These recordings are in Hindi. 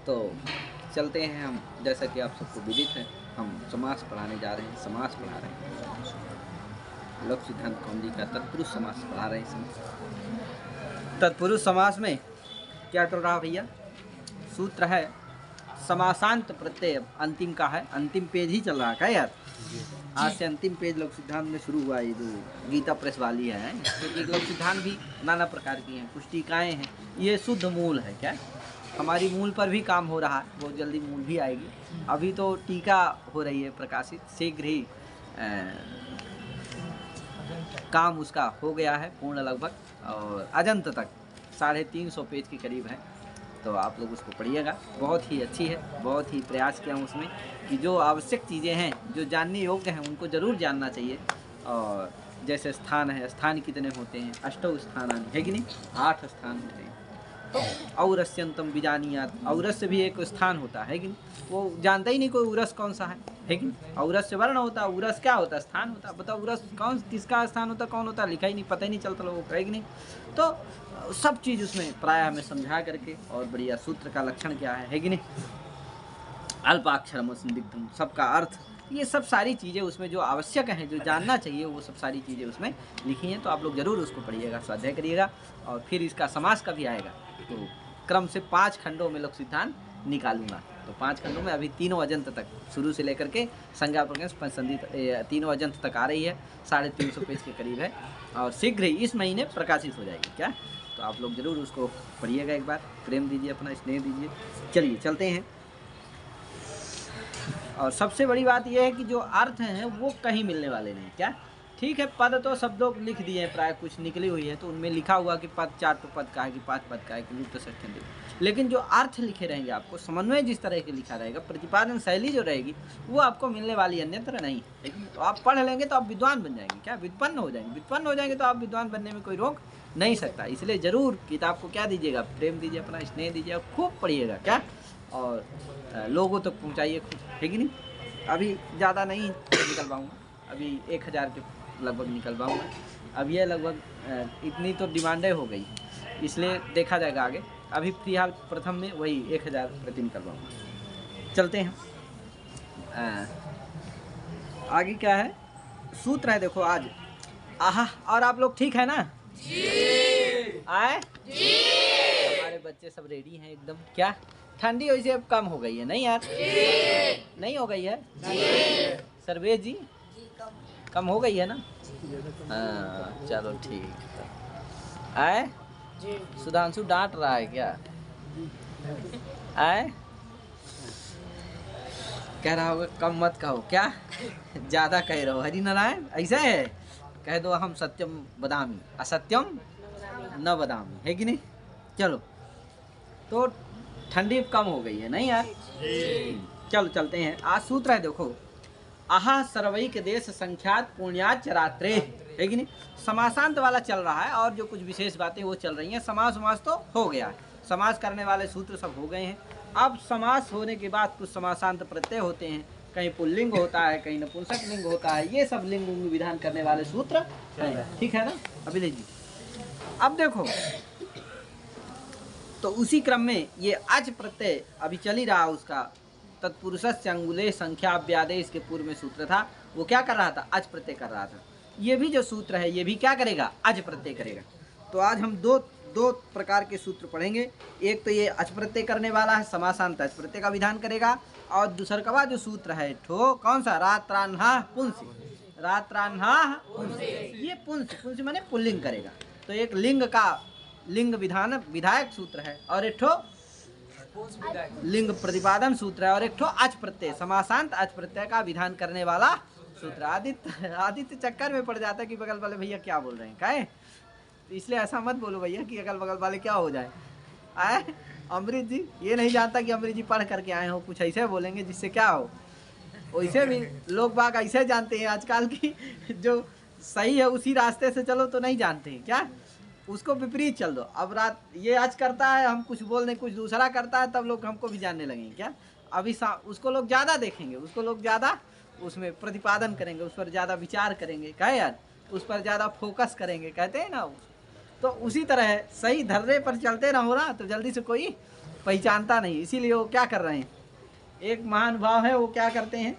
तो चलते हैं हम, जैसा कि आप सबको विदित है, हम समास पढ़ाने जा रहे हैं, समास पढ़ा रहे हैं। लोक सिद्धांत कौमुदी का तत्पुरुष समास पढ़ा रहे हैं इसमें। तत्पुरुष समास में क्या चल रहा भैया? सूत्र है समासांत प्रत्यय, अंतिम का है, अंतिम पेज ही चल रहा है क्या यार? आज से अंतिम पेज लोक सिद्धांत में शुरू हुआ है, जो गीता प्रेस वाली है, क्योंकि लोक सिद्धांत भी नाना प्रकार की हैं, कुछ टीकाएँ हैं, ये शुद्ध मूल है क्या? हमारी मूल पर भी काम हो रहा है, बहुत जल्दी मूल भी आएगी। अभी तो टीका हो रही है प्रकाशित, शीघ्र ही काम उसका हो गया है पूर्ण लगभग, और अजंत तक 350 पेज के करीब है। तो आप लोग उसको पढ़िएगा, बहुत ही अच्छी है, बहुत ही प्रयास किया हूँ उसमें कि जो आवश्यक चीज़ें हैं, जो जानने योग्य हैं, उनको ज़रूर जानना चाहिए। और जैसे स्थान है, स्थान कितने होते हैं? 8 स्थान है कि नहीं? 8 स्थान होते हैं। तो औरस्यंतम बीजानियात, औरस्य भी एक स्थान होता है कि नहीं? वो जानता ही नहीं कोई उरस कौन सा है कि नहीं? औरस्य वर्ण होता है, उरस क्या होता है? स्थान होता है। बताओ उरस कौन, किसका स्थान होता है, कौन होता है? लिखा ही नहीं, पता ही नहीं चलता लोगों को, है कि नहीं? तो सब चीज़ उसमें प्राय हमें समझा करके, और बढ़िया सूत्र का लक्षण क्या है कि नहीं? अल्पाक्षरम संदिग्धम, सबका अर्थ, ये सब सारी चीज़ें उसमें जो आवश्यक हैं, जो जानना चाहिए, वो सब सारी चीज़ें उसमें लिखी हैं। तो आप लोग ज़रूर उसको पढ़िएगा, स्वाध्याय करिएगा। और फिर इसका समास का भी आएगा, तो क्रम से 5 खंडों में लोक सिद्धांत निकालूंगा। तो 5 खंडों में अभी तीनों अजंत तक, शुरू से लेकर के संज्ञा प्रकरण संधि तीनों अजंत तक आ रही है, 350 पेज के करीब है, और शीघ्र ही इस महीने प्रकाशित हो जाएगी क्या? तो आप लोग ज़रूर उसको पढ़िएगा, एक बार प्रेम दीजिए, अपना स्नेह दीजिए। चलिए चलते हैं। और सबसे बड़ी बात यह है कि जो अर्थ हैं वो कहीं मिलने वाले नहीं क्या? ठीक है, पद तो सब लोग लिख दिए हैं, प्राय कुछ निकली हुई है, तो उनमें लिखा हुआ कि पद 4 पद का है, कि 5 पद का है, कि लुप्त षष्ठ्यंत है। लेकिन जो अर्थ लिखे रहेंगे, आपको समन्वय जिस तरह के लिखा रहेगा, प्रतिपादन शैली जो रहेगी, वो आपको मिलने वाली अन्यत्र नहीं है। लेकिन तो आप पढ़ लेंगे तो आप विद्वान बन जाएंगे क्या? विद्वान हो जाएंगे। विद्वान हो जाएंगे तो आप विद्वान बनने में कोई रोक नहीं सकता। इसलिए ज़रूर किताब को क्या दीजिएगा? प्रेम दीजिए, अपना स्नेह दीजिए, और खूब पढ़िएगा क्या, और लोगों तक पहुँचाइए खुद, है कि नहीं? अभी ज़्यादा नहीं निकलवाऊँगा, अभी 1000 के लगभग निकलवाऊँगा। अब ये लगभग इतनी तो डिमांडें हो गई, इसलिए देखा जाएगा आगे। अभी फिलहाल प्रथम में वही 1000 प्रति निकलवाऊँगा। चलते हैं आगे। क्या है सूत्र है? देखो आज आहा, और आप लोग ठीक है ना? जी। आए जी। हमारे बच्चे सब रेडी हैं एकदम। क्या ठंडी वैसे अब कम हो गई है नहीं यार? जी। नहीं हो गई है? जी। सर्वेश जी कम हो गई है ना? हाँ चलो ठीक। आए सुधांशु डांट रहा है क्या? आए कह रहा होगा कम मत कहो क्या? ज़्यादा कह रहे हो। हरि नारायण ऐसा है, कह दो हम सत्यम वदामि असत्यम न वदामि, है कि नहीं? चलो, तो ठंडी कम हो गई है नहीं यार? चलो चलते हैं। आज सूत्र है देखो, आहा सर्वैक देश संख्यात पुण्याच रात्रे, है कि नहीं? समासांत वाला चल रहा है, और जो कुछ विशेष बातें वो चल रही हैं। समास उमास तो हो गया है, समास करने वाले सूत्र सब हो गए हैं। अब समास होने के बाद कुछ समासांत प्रत्यय होते हैं, कहीं पुल्लिंग होता है, कहीं नपुंसक लिंग होता है, ये सब लिंग विधान करने वाले सूत्र हैं। ठीक है ना अभिलेख जी? अब देखो, तो उसी क्रम में ये अच प्रत्यय अभी चल ही रहा, उसका तत्पुरुषस्य अंगुले संख्या व्यादेश के पूर्व में सूत्र था, वो क्या कर रहा था? अच प्रत्यय कर रहा था। ये भी जो सूत्र है, ये भी क्या करेगा? अच प्रत्यय करेगा। तो आज हम दो प्रकार के सूत्र पढ़ेंगे। एक तो ये अच प्रत्यय करने वाला है, समासांत अच प्रत्यय का विधान करेगा, और दूसरा जो सूत्र है ठो कौन सा? रात्रान्हा पुंसी, रात्रान्हा पुंसी, ये पुंसी माने पुल्लिंग करेगा। तो एक लिंग का लिंग विधान विधायक सूत्र है, और एक ठो लिंग प्रतिपादन सूत्र है, और एक ठो अच प्रत्यय समासांत अच प्रत्यय का विधान करने वाला सूत्र। आदित्य चक्कर में पड़ जाता है कि बगल वाले भैया क्या बोल रहे हैं, काहे? तो इसलिए ऐसा मत बोलो भैया कि अगल बगल वाले क्या हो जाए। आए अमृत जी ये नहीं जानता कि अमृत जी पढ़ करके आए हो, कुछ ऐसे बोलेंगे जिससे क्या हो। वैसे भी लोग बाग ऐसे जानते हैं आजकल की जो सही है उसी रास्ते से चलो, तो नहीं जानते हैं क्या, उसको विपरीत चल दो। अब रात ये आज करता है, हम कुछ बोल दें, कुछ दूसरा करता है, तब लोग हमको भी जानने लगेंगे क्या? अभी उसको लोग ज़्यादा देखेंगे, उसको लोग ज़्यादा उसमें प्रतिपादन करेंगे, उस पर ज़्यादा विचार करेंगे, कहे यार उस पर ज़्यादा फोकस करेंगे, कहते हैं ना। तो उसी तरह सही धर्रे पर चलते रहो ना, तो जल्दी से कोई पहचानता नहीं, इसीलिए वो क्या कर रहे हैं, एक महानुभाव है वो क्या करते हैं,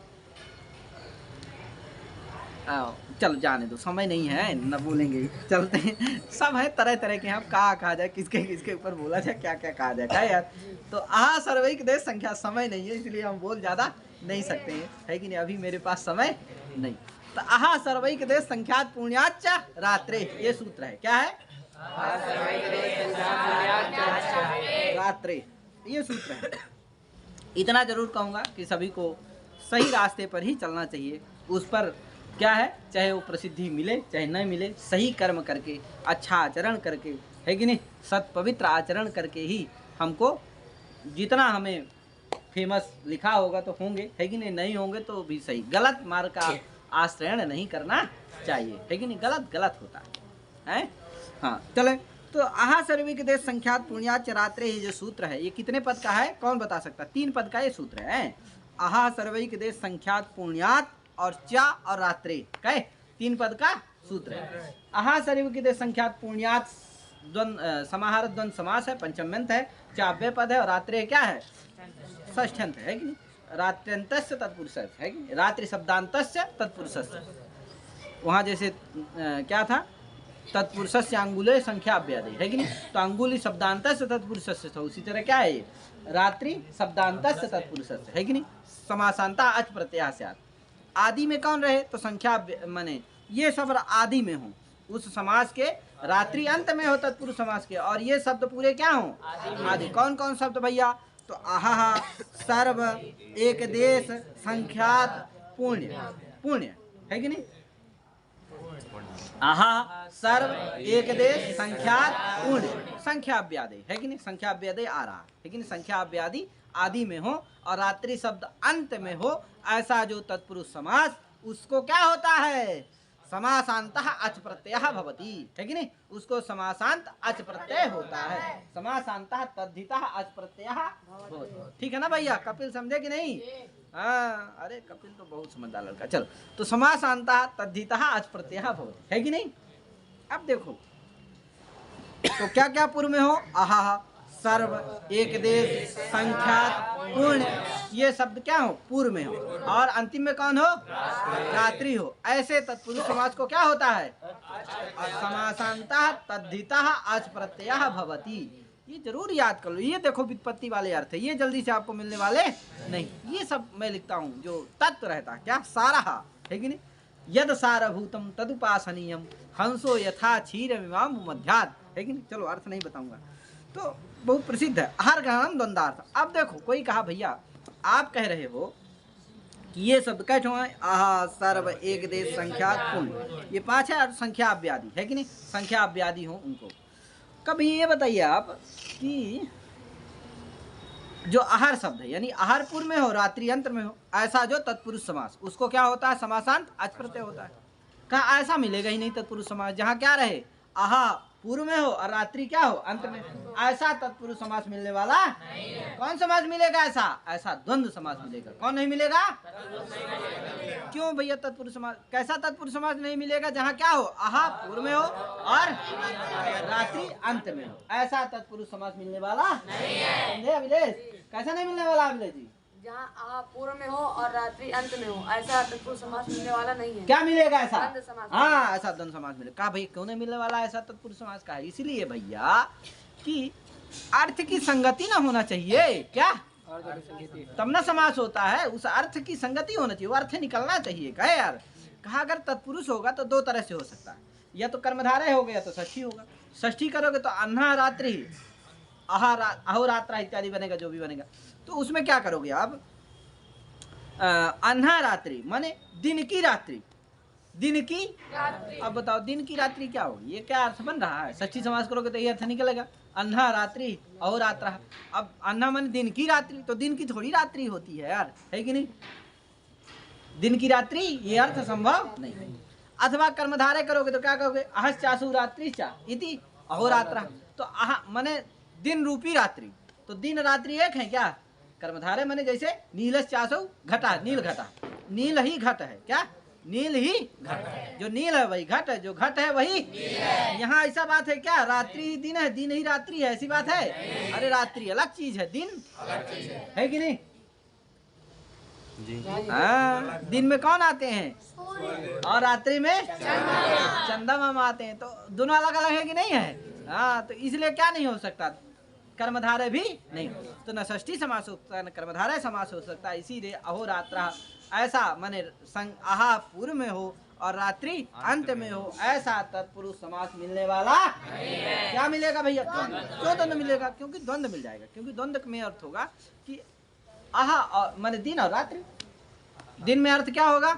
चलो जाने दो, समय नहीं है न बोलेंगे, चलते हैं। सब है तरह तरह के, अब कहा जाए, किसके किसके ऊपर बोला जाए, क्या क्या कहा जाए, क्या यार। तो आहा सर्वैक देश संख्या, समय नहीं है इसलिए हम बोल ज़्यादा नहीं सकते हैं, है कि नहीं, अभी मेरे पास समय नहीं। तो आहा सर्वैक देश संख्यात पुण्याच्च रात्रे, ये सूत्र है, क्या है, रात्रे, ये सूत्र है। इतना जरूर कहूँगा कि सभी को सही रास्ते पर ही चलना चाहिए, उस पर क्या है, चाहे वो प्रसिद्धि मिले चाहे न मिले, सही कर्म करके, अच्छा आचरण करके, है कि नहीं, सत पवित्र आचरण करके ही हमको, जितना हमें फेमस लिखा होगा तो होंगे, है कि नहीं, नहीं होंगे तो भी सही, गलत मार्ग का आश्रय नहीं करना चाहिए, है कि नहीं, गलत गलत होता है। हाँ चले, तो आहा सर्वैक देश संख्यात पुण्याच्च रात्रे, ये जो सूत्र है ये कितने पद का है, कौन बता सकता, 3 पद का ये सूत्र है। आहा सर्वैक देश संख्यात पुण्यात और चा और रात्रे, कहे 3 पद का सूत्र है। आहा सर्वैक देश संख्यात पुण्यात समाहार द्वंद समास है, पंचम्यंत है, चाव्य पद है, और रात्रे क्या है, षष्ठ्यंत है कि नहीं, रात्र्यंतस्य तत्पुरुष है कि नहीं, रात्रि शब्दांतस्य तत्पुरुषस्य, वहाँ जैसे क्या था, तत्पुरुषस्य अंगुले संख्या अव्यादे, है कि नहीं, तो अंगुली शब्दांतस्य तत्पुरुषस्य, तो उसी तरह क्या है ये, रात्रि शब्दांतस्य तत्पुरुषस्य, है कि नहीं, समासांता अच प्रत्यय स्यात्, आदि में कौन रहे, तो संख्या माने ये सब आदि में हो, उस समास के रात्रि अंत में हो तत्पुरुष समास के, और ये शब्द पूरे क्या हो, आदि। कौन कौन शब्द भैया, तो आहा सर्व एक देश संख्यात पुण्य, पुण्य है कि नहीं, आहा सर्व एक देश संख्यात पुण्य, संख्या व्याधि, है कि नहीं, संख्या व्याधि आ रहा है कि नहीं, संख्या व्याधि आदि में हो और रात्रि शब्द अंत में हो, ऐसा जो तत्पुरुष समास, उसको क्या होता है, समासांतः अच प्रत्ययः भवति, है कि नहीं, उसको समासांत अच प्रत्यय होता है, समासांतः तद्धितः अच प्रत्ययः भवति। ठीक है ना भैया, कपिल समझे कि नहीं, हाँ, अरे कपिल तो बहुत समझदार लड़का। चलो, तो समासांतः तद्धितः अच प्रत्ययः भवति, है कि नहीं। अब देखो तो क्या क्या पूर्व में हो, आहा सर्व एक देश संख्यात पूर्ण, ये शब्द क्या हो, पूर्व में हो, और अंतिम में कौन हो, रात्रि हो, ऐसे तत्पुरुष समास को क्या होता है, समासांतः तद्धितः अच प्रत्ययः भवति। ये जरूर याद कर लो, ये देखो व्युत्पत्ति वाले अर्थ है, ये जल्दी से आपको मिलने वाले नहीं, ये सब मैं लिखता हूँ जो तत्व रहता है, क्या सारा है कि नहीं, यद सारभूतम तदुपासनीयम हंसो यथा क्षीर मीमांस मध्यात्, है कि नहीं। चलो अर्थ नहीं बताऊंगा, तो बहुत प्रसिद्ध है, आहार ग्रहणम द्वंद्वार्थ। अब देखो कोई कहा भैया आप कह रहे हो कि ये शब्द कैसे हुआ है, आहा सर्व एक देश संख्यात पुण्य, ये 5 है, और संख्या अव्यादि, है कि नहीं, संख्या अव्यादि हो उनको। कभी ये बताइए आप कि जो आहार शब्द है, यानी आहार पूर्व में हो रात्रि अंत में हो, ऐसा जो तत्पुरुष समास, उसको क्या होता है, समासांत अच प्रत्यय होता है। कहा ऐसा मिलेगा ही नहीं तत्पुरुष समास, जहाँ क्या रहे, आहा पूर्व में हो और रात्रि क्या हो, अंत में, ऐसा तत्पुरुष समास मिलने वाला नहीं है। कौन समास मिलेगा, ऐसा ऐसा द्वंद्व समास मिलेगा। कौन नहीं मिलेगा, क्यों भैया तत्पुरुष समास, कैसा तत्पुरुष समास नहीं मिलेगा, जहाँ क्या हो, आहा पूर्व में हो और रात्रि अंत में हो, ऐसा तत्पुरुष समास मिलने वाला नहीं है। समझे अभिलेष, कैसा नहीं मिलने वाला अभिलेष जी, जहाँ आहा पूर्व में हो और रात्रि अंत में हो, ऐसा तत्पुरुष समास मिलने वाला नहीं है। क्या मिलेगा, ऐसा द्वंद्व समास। हाँ, ऐसा द्वंद्व समास मिलेगा। कहा भैया क्यों नहीं मिलने वाला ऐसा तत्पुरुष समास का है, इसीलिए भैया कि अर्थ की संगति ना होना चाहिए, क्या तब ना समास होता है, उस अर्थ की संगति होना चाहिए, वो अर्थ निकलना चाहिए। कहे यार, कहा अगर तत्पुरुष होगा तो 2 तरह से हो सकता है, या तो कर्मधारय हो गया तो षष्ठी होगा, षष्ठी करोगे तो अन्हा रात्रि अहोरात्रा इत्यादि बनेगा, जो भी बनेगा। तो उसमें क्या करोगे आप, अन्हा रात्रि माने दिन की रात्रि, दिन की रात्रि। अब बताओ दिन की रात्रि क्या होगी, ये क्या अर्थ बन रहा है, षष्ठी समास करोगे तो ये अर्थ निकलेगा, अन्हा रात्रि अहोरात्रा। अब अन्हा माने दिन की रात्रि, तो दिन की थोड़ी रात्रि होती है यार, है कि नहीं, दिन की रात्रि ये अर्थ संभव नहीं है। अथवा कर्मधारय करोगे तो क्या कहोगे, अहस चासु रात्रि चा इति अहोरात्रा, तो आह माने दिन रूपी रात्रि, तो दिन रात्रि एक है क्या, कर्मधारय माने जैसे नीलस चासौ घटा, नील घटा, नील ही घट है क्या, नील ही घट, जो नील है वही घट है, जो घट है वही यहाँ ऐसा बात है क्या? रात्रि ही दिन है, दिन ही रात्रि है, ऐसी बात है? अरे रात्रि अलग चीज है, दिन है कि नहीं? हाँ, दिन में कौन आते हैं और रात्रि में चंदा मामा आते हैं, तो दोनों अलग अलग है कि नहीं है? हाँ, तो इसलिए क्या नहीं हो सकता? कर्मधारय भी नहीं, तो न षष्ठी समास हो सकता न कर्मधारय समास हो सकता। इसीलिए अहोरात्र ऐसा माने आहा पूर्व में हो और रात्रि अंत में हो, ऐसा तत्पुरुष समास मिलने वाला क्या मिलेगा भैया? क्यों द्वंद्व मिलेगा? क्योंकि द्वंद्व मिल जाएगा, क्योंकि द्वंद्व में अर्थ होगा कि आहा और माने दिन और रात्रि। दिन में अर्थ क्या होगा?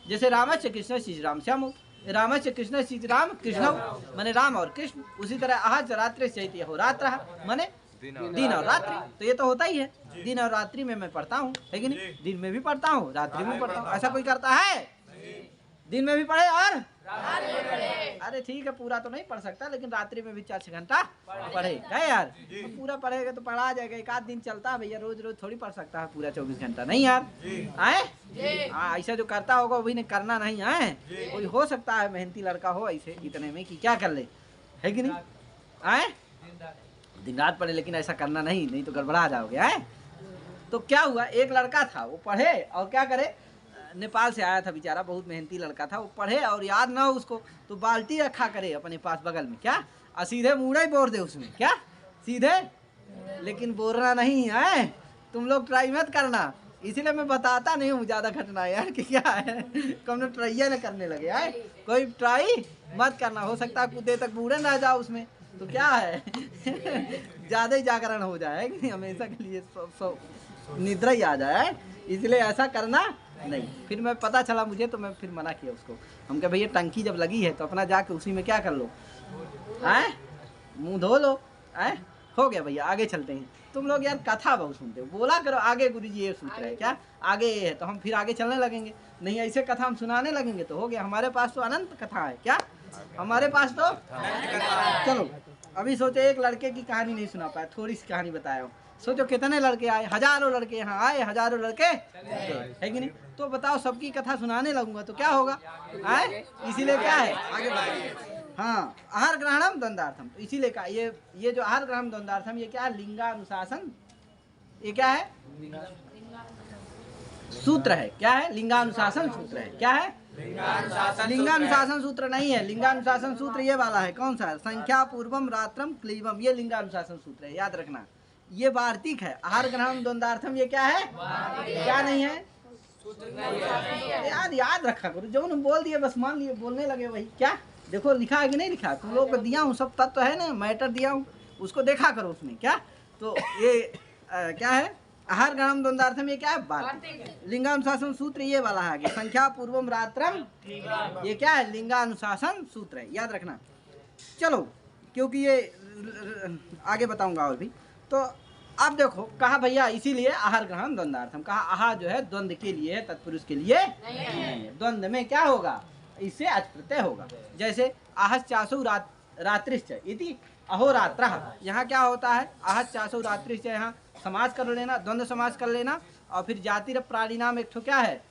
जैसे रामस्य कृष्ण श्री राम श्याम, रामस्य कृष्ण श्री राम कृष्ण माने राम और कृष्ण, उसी तरह आहा रात्रि चैत्य हो रात्र माने दिन और रात्रि। तो ये तो होता ही है, दिन और रात्रि में मैं पढ़ता हूँ, है कि नहीं? दिन में भी पढ़ता हूँ, रात्रि में पढ़ता हूँ। ऐसा कोई करता है? दिन में भी पढ़े और अरे ठीक है, पूरा तो नहीं पढ़ सकता, लेकिन रात्रि में भी 4-6 घंटा पढ़े है यार। तो पूरा पढ़ेगा तो पढ़ा जाएगा, एक आध दिन चलता है भैया, रोज रोज थोड़ी पढ़ सकता है पूरा 24 घंटा, नहीं यार? आए हाँ, ऐसा जो करता होगा वही ने करना नहीं है। कोई हो सकता है मेहनती लड़का हो ऐसे इतने में कि क्या कर ले, है कि नहीं? आए दिन रात पढ़े, लेकिन ऐसा करना नहीं, नहीं तो गड़बड़ा जाओगे। आए तो क्या हुआ, एक लड़का था, वो पढ़े और क्या करे, नेपाल से आया था बेचारा, बहुत मेहनती लड़का था, वो पढ़े और याद ना हो उसको तो बाल्टी रखा करे अपने पास बगल में, क्या और सीधे मुड़ा ही बोर दे उसमें, क्या सीधे, लेकिन बोलना नहीं है, तुम लोग ट्राई मत करना। इसीलिए मैं बताता नहीं हूँ ज़्यादा घटना यार कि क्या है, कम ट्राई न करने लगे यार, कोई ट्राई मत करना, हो सकता है कुछ देर तक बूढ़े ना जाओ उसमें, तो क्या है ज़्यादा ही जागरण हो जाए कि हमेशा के लिए निद्रा ही आ जाए, इसलिए ऐसा करना नहीं। फिर मैं पता चला मुझे, तो मैं फिर मना किया उसको। हम कहे भैया टंकी जब लगी है तो अपना जाके उसी में क्या कर लो, आए मुंह धो लो, आए हो गया भैया, आगे चलते हैं। तुम लोग यार कथा बहुत सुनते हो, बोला करो आगे गुरुजी ये सूत्र है, क्या आगे ये है, तो हम फिर आगे चलने लगेंगे। नहीं ऐसे कथा हम सुनाने लगेंगे तो हो गया, हमारे पास तो अनंत कथा है, क्या हमारे पास तो चलो अभी सोचो, एक लड़के की कहानी नहीं सुना पाया, थोड़ी सी कहानी बताया हूँ। सोचो कितने लड़के आए, हजारों लड़के यहाँ आए, हजारों लड़के है कि नहीं? तो बताओ सबकी कथा सुनाने लगूंगा तो क्या होगा, आए इसीलिए क्या है आगे हाँ, आहार ग्रहणम द्वंद्वार्थम, तो इसीलिए का ये जो आहार ग्रहण द्वंद्वार्थम, ये क्या है? लिंगानुशासन, ये क्या है? सूत्र है, क्या है? लिंगानुशासन सूत्र है, क्या है? लिंगानुशासन सूत्र नहीं है, लिंगानुशासन सूत्र ये वाला है, कौन सा? संख्या पूर्वम रात्रम क्लीबम, ये लिंगानुशासन सूत्र है, याद रखना। ये वार्तिक है, आहार ग्रहण द्वंद्वार्थम ये क्या है? क्या नहीं है यार, याद रखा करो, जो उन्होंने बोल दिया बस मान लिए, बोलने लगे वही, क्या देखो लिखा है कि नहीं लिखा, तुम लोग को दिया हूँ सब तत्व है ना, मैटर दिया हूँ, उसको देखा करो उसमें, क्या तो ये क्या है? आहार ग्रहण द्वंद्वार्थम, ये क्या है? वार्तिक। लिंगानुशासन सूत्र ये वाला है आगे, संख्या पूर्वम रात्रम, ये क्या है? लिंगानुशासन सूत्र है, याद रखना। चलो क्योंकि ये आगे बताऊंगा और भी, तो अब देखो कहा भैया, इसीलिए आहार ग्रहण द्वंद्वार्थम कहा, आहार जो है द्वंद्व के लिए है, तत्पुरुष के लिए नहीं है। द्वंद्व में क्या होगा? इससे अच प्रत्यय होगा। जैसे आहश्चासु रात्रिश्च इति अहोरात्र, यहाँ क्या होता है? आहश्चासु रात्रिश्च, यहाँ समास कर लेना, द्वंद्व समास कर लेना, और फिर जातिर प्राणिनाम एक ठो क्या है?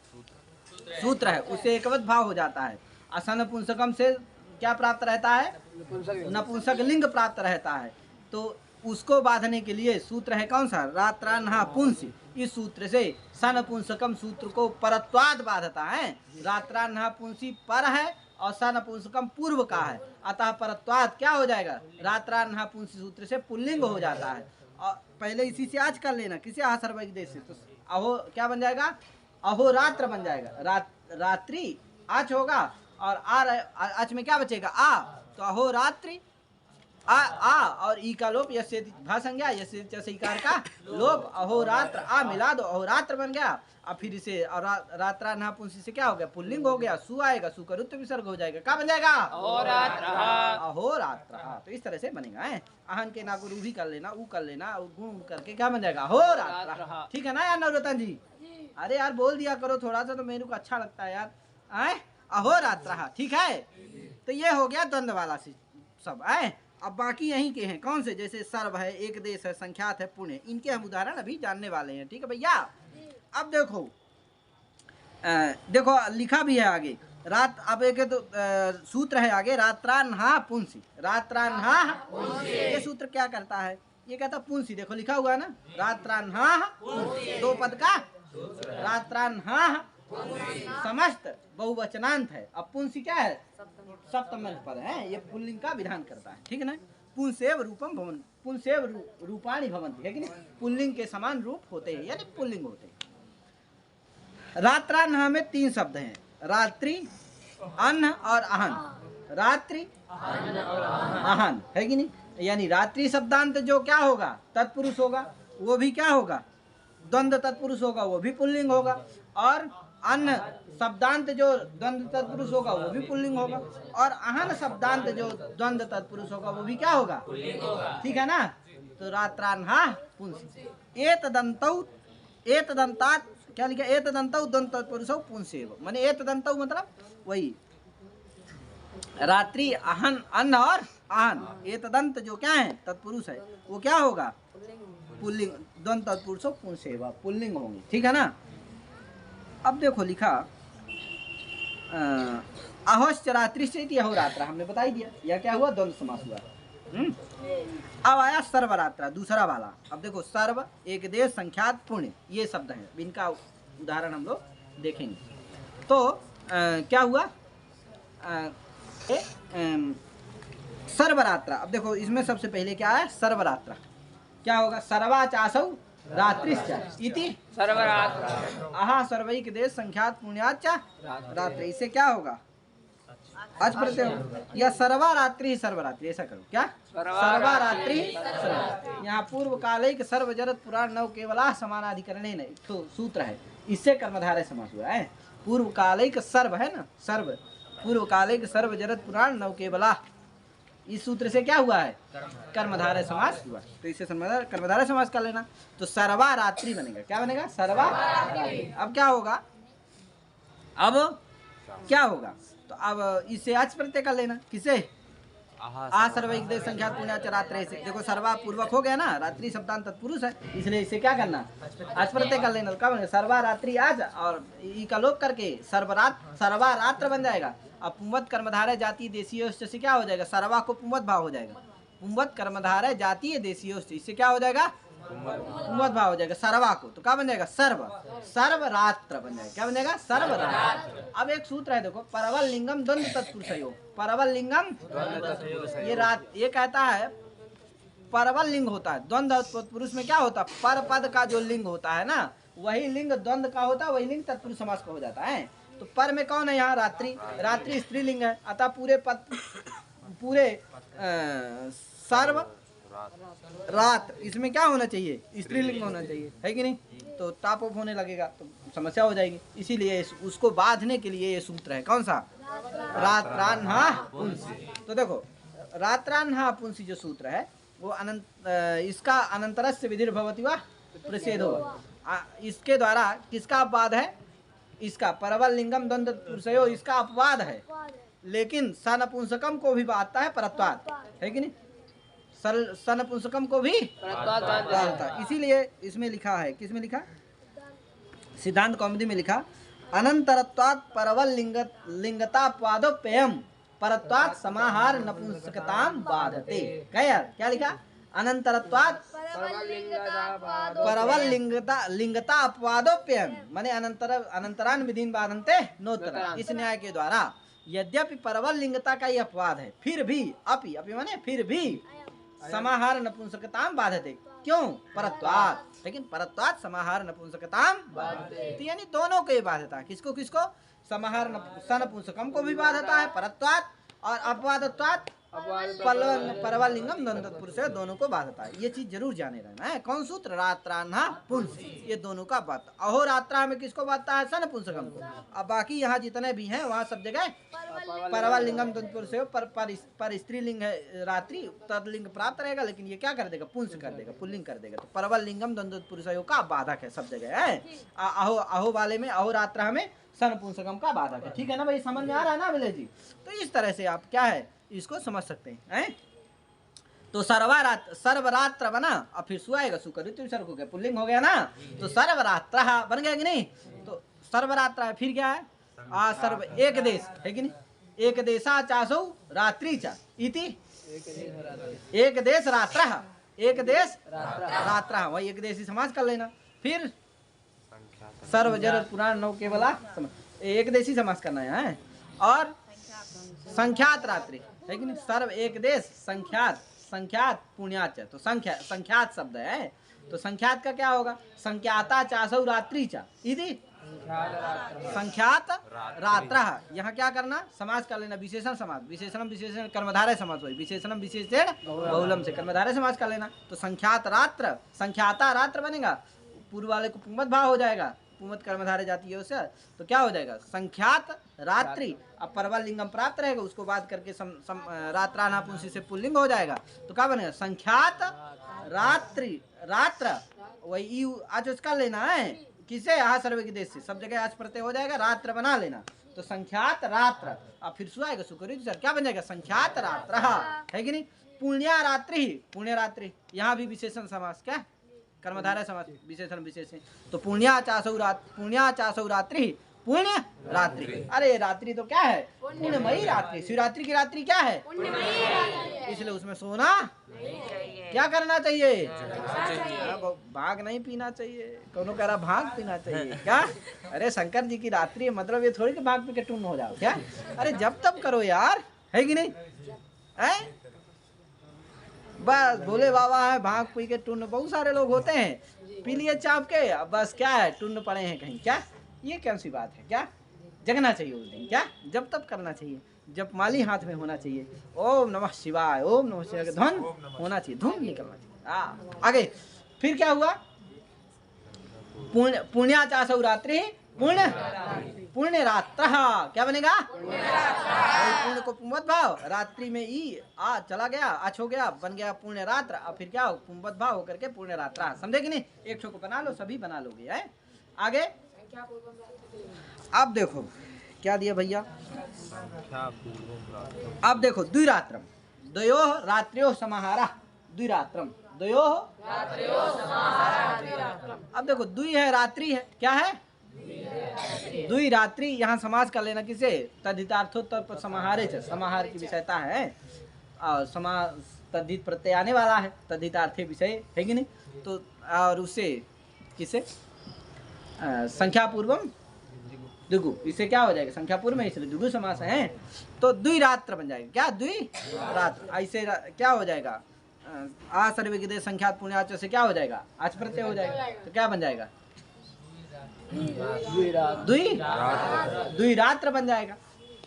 सूत्र है, उससे एकवत भाव हो जाता है। असन पुंसकम से क्या प्राप्त रहता है? नपुंसक लिंग प्राप्त रहता है, तो उसको बांधने के लिए सूत्र है कौन सा? रात्रान्हा पुंसी, इस सूत्र से सनपुंसकम सूत्र को परत्वाद बाधता है। रात्रान्हा पुंसी पर है और सनपुंसकम पूर्व का है, अतः परत्वाद क्या हो जाएगा? रात्रान्हा पुंसी सूत्र से पुल्लिंग हो जाता है। और पहले इसी से आज कर लेना, किसे? आ सर्वैक देश से, तो अहो क्या बन जाएगा? अहोरात्र बन जाएगा, रात्रि आज होगा, और आज में क्या बचेगा? आ, तो अहोरात्रि आ और ई का लोप, यस्य भा संज्ञा, यस्य इकार का लोप, अहोरात्र आ मिला दो, अहोरात्र बन गया। अब फिर इसे रात्रा नपुंसी से क्या हो गया? पुल्लिंग हो गया, सु आएगा, सु का रुत्व विसर्ग हो जाएगा, क्या बन जाएगा? अहोरात्र। तो इस तरह से बनेगा है, आहन के ना को रू भी कर लेना, ऊ कर लेना, गुण करके क्या बन जाएगा? अहोरात्र। ठीक है ना यार नवरतन जी? अरे यार बोल दिया करो थोड़ा सा, तो मेरे को अच्छा लगता है यार। आए अहोरात्र, ठीक है। तो ये हो गया द्वंद्व वाला सब है। अब बाकी यहीं के हैं, कौन से? जैसे सर्व है, एक देश है, संख्यात है, पुण्य, इनके हम उदाहरण अभी जानने वाले हैं। ठीक है भैया। अब देखो देखो लिखा भी है आगे रात, अब एक तो सूत्र है आगे, रात्रान्हा पुंसी, रात्रान्हा ये सूत्र क्या करता है, ये कहता पुंसी, देखो लिखा हुआ है ना, रात्रान्हा दो पद का, रात्रान्हा समस्त बहुवचनांत है। अब पुंसी क्या है, सप्तम पद है, ये पुल्लिंग का विधान करता है, ठीक है ना। पुंसेव रूपम भवन, पुंसेव रूपाणी भवन्ति, है कि नहीं, पुल्लिंग के समान रूप होते हैं, यानी पुल्लिंग होते हैं। रात्रान्हा में 3 शब्द हैं, रात्रि, अन्न और अहन, रात्रि अहन, है कि नहीं, यानी रात्रि शब्दांत जो क्या होगा, तत्पुरुष होगा, वो भी क्या होगा, द्वंद्व तत्पुरुष होगा, वो भी पुल्लिंग होगा, और अन्न शब्दांत जो द्वंद्व तत्पुरुष होगा वो भी पुल्लिंग होगा, और अहन शब्दांत जो द्वंद्व तत्पुरुष होगा वो भी क्या होगा, ठीक है ना। तो रात्रान्हा पुंसी, एतदन्तौ, एतदन्तात क्या लिखा, एतदन्तौ द्वंद्व तत्पुरुषौ पुंसेव, माने एतदन्तौ मतलब वही रात्रि अहन अन्न और अहन, एतदंत जो क्या है तत्पुरुष है वो क्या होगा, पुल्लिंग, द्वंद्व तत्पुरुषौ पुंसेव, पुल्लिंग होंगे, ठीक है ना। अब देखो लिखा अहोश्च रात्रिश्च इति अहोरात्र, हमने बता ही दिया, यह क्या हुआ, द्वंद्व समास हुआ। अब आया सर्वरात्रा, दूसरा वाला। अब देखो सर्व, एक देश, संख्यात, पुण्य, ये शब्द हैं, इनका उदाहरण हम लोग देखेंगे। तो क्या हुआ, सर्वरात्रा। अब देखो इसमें सबसे पहले क्या है, सर्वरात्रा क्या होगा, सर्वाचासौ रात्रिश्च इति सर्वरात्र आहा सर्वैक देश संख्यात पुण्याच रात्रि, इससे क्या होगा, आज प्रत्यय होगा, या सर्वारात्रि सर्वरात्रि, ऐसा करो, क्या सर्वारात्रि, यहाँ पूर्व कालिक सर्वजरत पुराण नव केवला समानाधिकरणे नहीं, तो सूत्र है, इससे कर्मधारय समास हुआ है। पूर्व कालिक सर्व है ना, सर्व पूर्व कालिक सर्वजरत पुराण नव केवला, इस सूत्र से क्या हुआ है, कर्मधारय समास हुआ, तो इससे कर्मधारय समास कर लेना, तो सर्वारात्रि बनेगा, क्या बनेगा, सर्वारात्रि। अब क्या होगा, अब क्या होगा, तो अब इसे आज प्रत्यय कर लेना, किसे, आ सर्वैक देश संख्यात पुण्याच रात्रि से, देखो सर्वा पूर्वक हो गया ना, रात्रि शब्दांत तत्पुरुष है, इसलिए इसे क्या करना, आज प्रत्यय कर लेना, क्या बनेगा, सर्वारात्रि आज, और ई का लोप करके सर्वारात्र बन जाएगा। अब पुंवत कर्मधारय जातीय देशीय से क्या हो जाएगा, सर्वा को पुंवत भाव हो जाएगा, पुंवत कर्मधारय जातीय देशीय, इससे क्या हो जाएगा, पुंवत भाव हो जाएगा सर्वा को, तो क्या बन जाएगा, सर्व, सर्वरात्र बन जाएगा, क्या बन जाएगा, सर्वरात्र। अब एक सूत्र है देखो, परवल लिंगम द्वंद्व तत्पुरुषयो, परवल लिंगम, ये रात, ये कहता है परवल लिंग होता है, द्वंद्व तत्पुरुष में क्या होता है, पर पद का जो लिंग होता है ना, वही लिंग द्वंद्व का होता है, वही लिंग तत्पुरुष समास का हो जाता है। तो पर में कौन है यहाँ, रात्रि, रात्रि स्त्रीलिंग है, अतः पूरे पद, पूरे सर्व रात, इसमें क्या होना चाहिए, स्त्रीलिंग होना चाहिए, है कि नहीं, तो टाप ऑफ होने लगेगा तो समस्या हो जाएगी, इसीलिए उसको बांधने के लिए ये सूत्र है, कौन सा, रात्रान्हा पुंसी। तो देखो रात्रान्हा पुंसी जो सूत्र है वो अनंत, इसका अनंतरस्य विधिर भवति वा प्रसेदो, इसके द्वारा किसका अपवाद है, इसका परवल लिंगम द्वंद्व पुरुषयो, इसका अपवाद है, लेकिन सनपुंसकम को भी बांधता है परत्वाद, है कि नहीं, सनपुंसकम को भी बांधता है, इसीलिए इसमें लिखा है, किसमें लिखा, सिद्धांत कौमुदी में लिखा, अनंतरत्वात् परवल लिंगतापवादोपेयम परत्वात् समाहार नपुंसकताम बाधते, क्या लिखा, अनंतरत्वात् परवल लिंगता अपवादोप्यम, माने अनंतरान विधिन बाधन्ते नोत्तर, इस न्याय के द्वारा यद्यपि परवल लिंगता का ये अपवाद है, फिर भी अपि माने फिर भी समाहार नपुंसकताम बाधते, क्यों, परत्वात्, लेकिन परत्वात् समाहार नपुंसकताम बाधते, यानी दोनों को ये बाधता है, किसको किसको, समाहार सनपुंसकम को भी बाधता है परत्वात्, और अपवादत्वात् परवल लिंगम द्वंद्व तत्पुरुष है, दोनों को बाधता है, ये चीज जरूर जाने रहना है, कौन सूत्र, रात्रान्हा पुंसी, ये दोनों का बात। अहोरात्रा में किसको बाधता है, सनपुंसकम को, अब बाकी यहाँ जितने भी हैं वहाँ सब जगह परवल लिंगम द्वंद्व पुरुष है, पर स्त्रीलिंग है रात्रि, तदलिंग प्राप्त रहेगा, लेकिन ये क्या कर देगा, पुंस कर देगा, पुल्लिंग कर देगा, तो परवल लिंगम द्वंद्व पुरुष का बाधक है, सब जगह है, अहो वाले में, अहोरात्रा में सनपुंसकम का बाधक है, ठीक है ना भाई, समझ में आ रहा है ना विजय जी। तो इस तरह से आप क्या है इसको समझ सकते हैं। तो सर्वरात्र बना, अब फिर सुआएगा सुकर पुल्लिंग हो गया ना, तो सर्वरात्र बन गया कि नहीं, तो सर्वरात्रा है, फिर क्या है सर्व एक देश है कि नहीं, एक देशा चासौ रात्रि च इति एक देश रात्रः, एक देश रात्रः, वही एक देशी समाज कर लेना। फिर सर्वजर पुराण नौ केवला एक देशी समास करना है। और संख्यात रात्रि है कि नहीं, सर्व एक देश संख्यात, संख्यात पुण्याच, तो संख्यात शब्द है, तो संख्यात का क्या होगा, संख्याता चासौ रात्रि च इति संख्यात रात्रः। यहाँ क्या करना, समास कर लेना, विशेषण समास, विशेषणम विशेषण कर्मधारय समास हुई, विशेषणम विशेषण बहुलम से कर्मधारय समास कर लेना। तो संख्यात रात्र, संख्याता रात्र बनेगा, पूर्व वाले को पुमत भाव हो जाएगा, पुमत कर्मधारय जाती है उससे, तो क्या हो जाएगा संख्यात रात्रि। अब परवल लिंगम प्राप्त रहेगा, उसको बात करके रात्रा नापुंसी से पुल्लिंग हो जाएगा, तो क्या बनेगा संख्यात रात्रि, रात्र, वही आज उसका लेना है किसे, आ सर्वे के देश से, सब जगह आज प्रत्यय हो जाएगा, रात्र बना लेना, तो संख्यात रात्र। अब फिर सुआएगा सुकरी सर, क्या बन जाएगा संख्यात रात्र है कि नहीं। पुण्या रात्रि, पुण्य रात्रि, यहाँ भी विशेषण समास, क्या कर्मधारय समास, विशेषण विशेषण, तो पुण्या चासौ रात्रि, पुण्य रात्रि। अरे रात्रि तो क्या है, पुण्यमयी रात्रि, शिवरात्रि की रात्रि क्या है, इसलिए उसमें सोना क्या करना चाहिए, भाग नहीं पीना चाहिए। कौनो कह रहा भाग पीना चाहिए क्या, अरे शंकर जी की रात्रि मतलब ये थोड़ी कि भाग पी के टून हो जाओ क्या, अरे जब तब करो यार, है कि नहीं है। बस भोले बाबा है, भाग पी के टून, बहुत सारे लोग होते हैं पी लिए चाप के, बस क्या है टून पड़े हैं कहीं, क्या ये कौन सी बात है, क्या जगना चाहिए उस दिन, क्या जब तब करना चाहिए, जब माली हाथ में होना चाहिए, ओम नमः शिवाय, ओम नमः शिवाय का ध्वन होना चाहिए, धूम निकलना चाहिए। आगे फिर क्या हुआ, पुण्या चासौ रात्रि, पुण्य रात्र, क्या बनेगा पुण्य को पुमत भाव, रात्रि में ई आ चला गया, आछ हो गया, बन गया पुण्य रात्र। अब फिर क्या हो, पुमत भाव होकर के पुण्य रात्र, समझे कि नहीं, एक ठो को बना लो, सभी बना लोगे है। आगे अब देखो क्या दिया भैया, अब देखो द्विरात्रम, द्वयो रात्र्यो समाहारा, द्विरात्रम, द्वयो अब देखो द्वि है रात्रि है, क्या है द्वि रात्रि, यहाँ समास कर लेना किसे, तद्धितार्थोत्तर समाहारे च, समाहार की विषयता है और तद्धित प्रत्यय आने वाला है, तद्धितार्थे विषय है कि नहीं, तो और उससे किसे संख्या पूर्वम द्विगु, इससे क्या हो जाएगा संख्या पूर्व में, इसलिए द्विगु समास है, तो द्विरात्र बन जाएगा, क्या द्विरात्र, ऐसे क्या हो जाएगा आ सर्वे के देश संख्यात पुण्याच से क्या हो जाएगा आज प्रत्यय हो जाएगा, तो क्या बन जाएगा द्विरात्र बन जाएगा।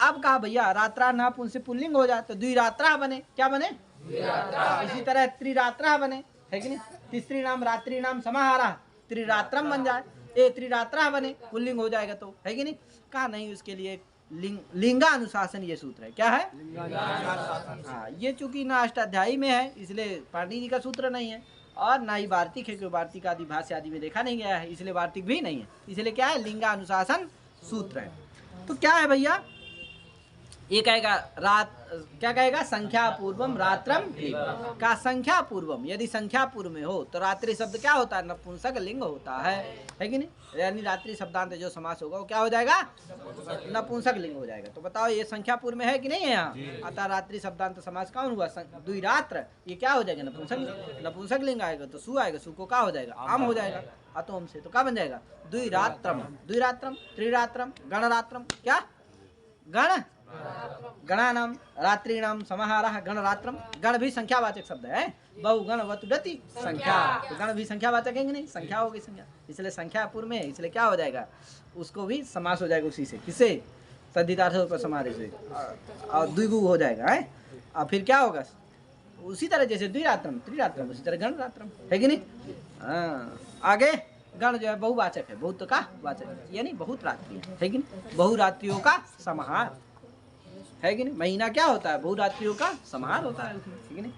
अब कहा भैया रात्रा ना पुन से पुल्लिंग हो जाए तो द्विरात्रा बने, क्या बने इसी तरह त्रिरात्रा बने, है कि नहीं, तीसरी नाम रात्रि नाम समाहारा, त्रिरात्रम बन जाए, ए त्रिरात्रा बने, पुल्लिंग हो जाएगा, तो है कि नहीं, कहा नहीं उसके लिए लिंगानुशासन ये सूत्र है, क्या है हाँ, ये चूंकि ना अष्टाध्यायी में है इसलिए पाणिनि जी का सूत्र नहीं है, और ना ही वार्तिक है, क्योंकि वार्तिक आदि भाष्य आदि में देखा नहीं गया है, इसलिए वार्तिक भी नहीं है, इसलिए क्या है लिंगानुशासन सूत्र है। तो क्या है भैया, ये कहेगा क्या कहेगा संख्या पूर्वम रात्रम का, संख्या पूर्वम, यदि संख्या पूर्व में हो तो रात्रि शब्द क्या होता है नपुंसक लिंग होता है कि नहीं, यानी रात्रि शब्दांत जो समास होगा वो क्या हो जाएगा नपुंसक लिंग हो जाएगा। तो बताओ ये संख्या पूर्व में है कि नहीं है यहाँ, अतः रात्रि शब्दांत समास कौन हुआ द्विरात्र, ये क्या हो जाएगा नपुंसक लिंग आएगा, तो सु आएगा, सु को क्या हो जाएगा आम हो जाएगा अतोम से, तो क्या बन जाएगा द्विरात्रम, द्विरात्रम त्रिरात्रम गणरात्रम, क्या गणानाम रात्रिणाम समाहारः गणरात्रम, गण भी संख्यावाचक शब्द है, बहुगण वतुडति संख्या, तो गण भी संख्यावाचक है कि नहीं, संख्या होगी संख्या, इसलिए संख्या पूर्व में, इसलिए क्या हो जाएगा उसको भी समास हो जाएगा उसी से, किससे तद्धितार्थ पर समारे से, और द्विगु हो जाएगा है। और फिर क्या होगा उसी तरह जैसे द्विरात्रम त्रिरात्रम उसी तरह गणरात्रम, है कि नहीं। हाँ आगे गण जो है बहुवाचक है, बहुत का वाचक यानी बहुत रात्रि है कि नहीं, बहुरात्रियों का समाहार है कि नहीं, महीना क्या होता है बहुरात्रियों का समाहार होता है उसमें, ठीक है नहीं।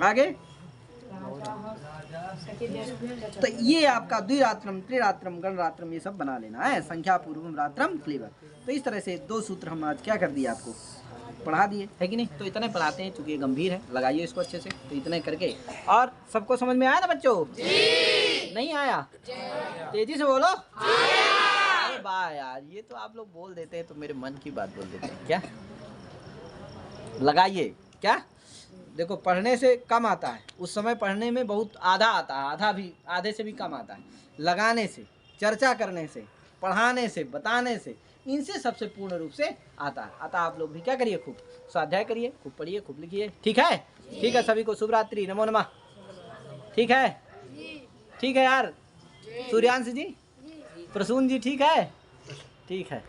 आगे तो ये आपका द्विरात्रम त्रिरात्रम गणरात्रम ये सब बना लेना है, संख्या पूर्वम रात्रम क्लीवर। तो इस तरह से दो सूत्र हम आज क्या कर दिए आपको पढ़ा दिए, है कि नहीं। तो इतने पढ़ाते हैं, चूंकि ये गंभीर है, लगाइए इसको अच्छे से, तो इतने करके। और सबको समझ में आया ना बच्चों? नहीं आया? तेजी से बोलो। वाह यार, ये तो आप लोग बोल देते हैं तो मेरे मन की बात बोल देते हैं। क्या लगाइए क्या? देखो पढ़ने से कम आता है, उस समय पढ़ने में बहुत आधा आता है, आधे से भी कम आता है। लगाने से, चर्चा करने से, पढ़ाने से, बताने से, इनसे सबसे पूर्ण रूप से आता है। अतः आप लोग भी क्या करिए, खूब स्वाध्याय करिए, खूब पढ़िए, खूब लिखिए। ठीक है? ठीक है, सभी को शुभ रात्रि, नमो नमः। ठीक है? ठीक है यार, सूर्यांश जी, प्रसून जी, ठीक है? ठीक है।